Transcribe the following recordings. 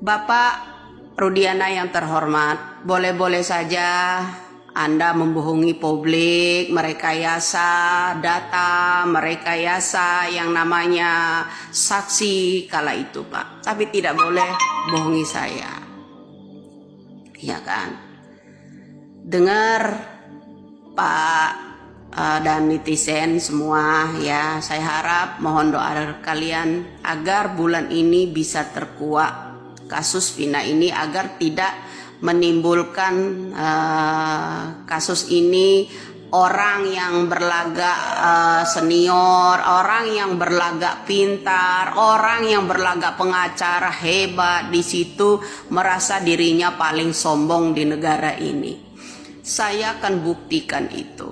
Bapak Rudiana yang terhormat, boleh-boleh saja Anda membohongi publik, merekayasa data, merekayasa yang namanya saksi kala itu, Pak. Tapi tidak boleh bohongi saya. Ya kan? Dengar Pak dan netizen semua ya, saya harap mohon doa kalian agar bulan ini bisa terkuak kasus Vina ini, agar tidak menimbulkan kasus ini orang yang berlagak senior, orang yang berlagak pintar, orang yang berlagak pengacara hebat di situ merasa dirinya paling sombong di negara ini. Saya akan buktikan itu.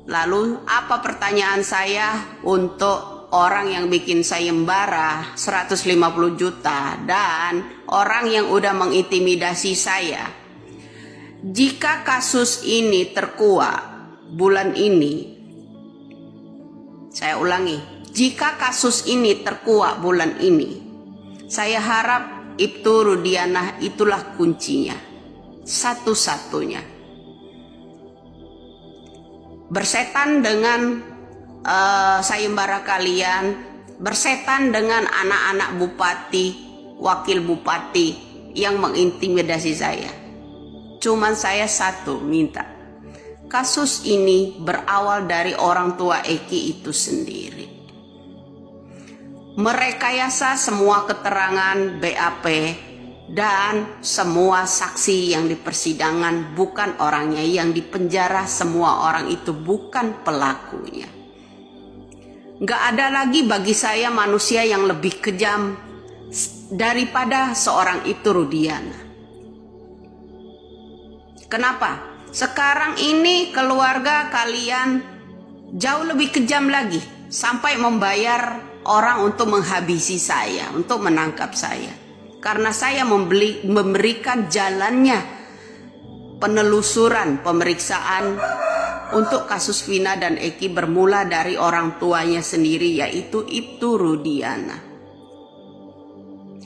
Lalu apa pertanyaan saya untuk orang yang bikin sayembara 150 juta dan orang yang udah mengintimidasi saya? Jika kasus ini terkuak bulan ini, saya ulangi, jika kasus ini terkuak bulan ini, saya harap Ibtu Rudiana itulah kuncinya, satu-satunya. Bersetan dengan sayembara kalian, bersetan dengan anak-anak bupati, wakil bupati yang mengintimidasi saya. Cuman saya satu minta, kasus ini berawal dari orang tua Eki itu sendiri. Merekayasa semua keterangan BAP dan semua saksi yang di persidangan bukan orangnya, yang di penjara semua orang itu bukan pelakunya. Gak ada lagi bagi saya manusia yang lebih kejam daripada seorang itu Rudiana. Kenapa? Sekarang ini keluarga kalian jauh lebih kejam lagi, sampai membayar orang untuk menghabisi saya, untuk menangkap saya. Karena saya memberikan jalannya penelusuran pemeriksaan untuk kasus Vina dan Eki bermula dari orang tuanya sendiri, yaitu Ibtu Rudiana.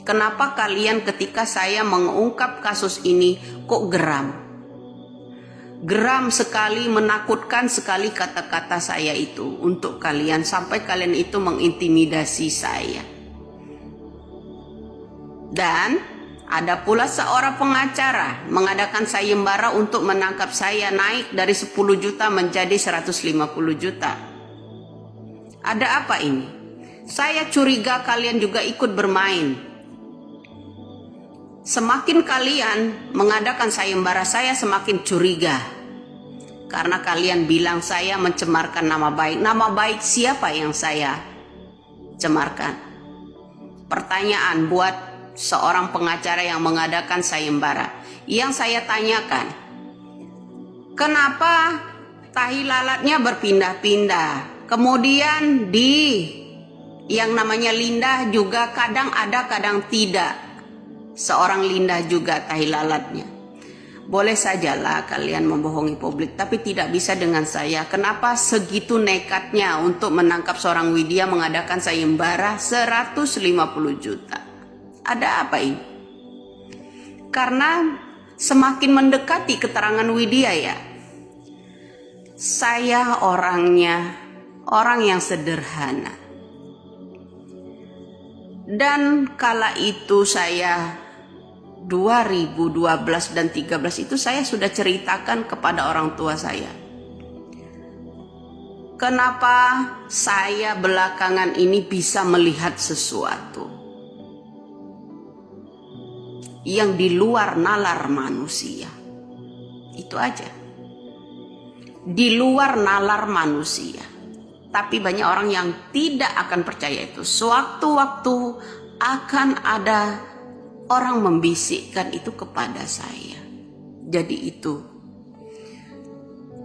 Kenapa kalian ketika saya mengungkap kasus ini kok geram? Geram sekali, menakutkan sekali kata-kata saya itu untuk kalian, sampai kalian itu mengintimidasi saya. Dan ada pula seorang pengacara mengadakan sayembara untuk menangkap saya, naik dari 10 juta menjadi 150 juta. Ada apa ini? Saya curiga kalian juga ikut bermain. Semakin kalian mengadakan sayembara, saya semakin curiga. Karena kalian bilang saya mencemarkan nama baik. Nama baik siapa yang saya cemarkan? Pertanyaan buat seorang pengacara yang mengadakan sayembara. Yang saya tanyakan, kenapa tahi lalatnya berpindah-pindah? Kemudian di yang namanya Linda juga kadang ada kadang tidak. Seorang Linda juga tahi lalatnya. Boleh sajalah kalian membohongi publik, tapi tidak bisa dengan saya. Kenapa segitu nekatnya untuk menangkap seorang Widya mengadakan sayembara 150 juta? Ada apa ini? Karena semakin mendekati keterangan Widya ya, saya orangnya orang yang sederhana. Dan kala itu saya 2012 dan 13 itu saya sudah ceritakan kepada orang tua saya. Kenapa saya belakangan ini bisa melihat sesuatu yang di luar nalar manusia. Itu aja. Di luar nalar manusia. Tapi banyak orang yang tidak akan percaya itu. Sewaktu-waktu akan ada orang membisikkan itu kepada saya. Jadi itu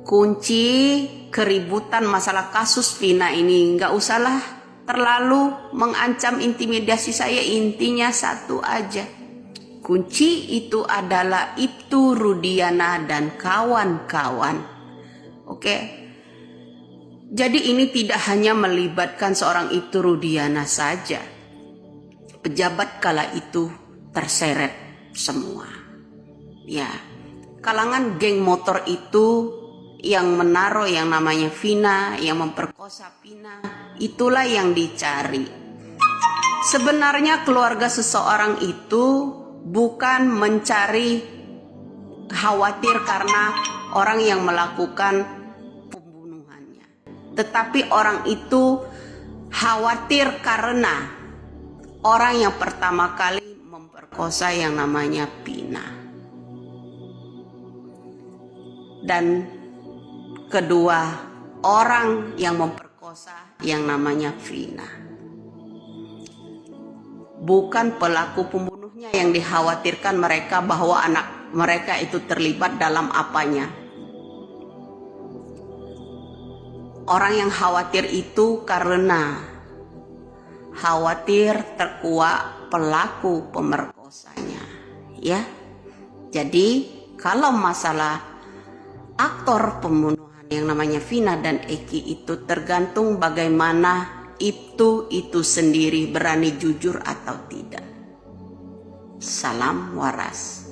kunci keributan masalah kasus Vina ini. Nggak usahlah terlalu mengancam intimidasi saya. Intinya satu aja. Kunci itu adalah Ibtu Rudiana dan kawan-kawan. Oke. Jadi ini tidak hanya melibatkan seorang Ibtu Rudiana saja. Pejabat kala itu terseret semua. Ya, kalangan geng motor itu yang menaruh yang namanya Vina, yang memperkosa Vina, itulah yang dicari. Sebenarnya keluarga seseorang itu bukan mencari khawatir karena orang yang melakukan pembunuhannya, tetapi orang itu khawatir karena orang yang pertama kali memperkosa yang namanya Vina, dan kedua orang yang memperkosa yang namanya Vina. Bukan pelaku pembunuhnya yang dikhawatirkan mereka bahwa anak mereka itu terlibat dalam apanya. Orang yang khawatir itu karena khawatir terkuak pelaku pemerkosanya, ya. Jadi kalau masalah aktor pembunuhan yang namanya Vina dan Eki itu tergantung bagaimana itu sendiri berani jujur atau tidak. Salam waras.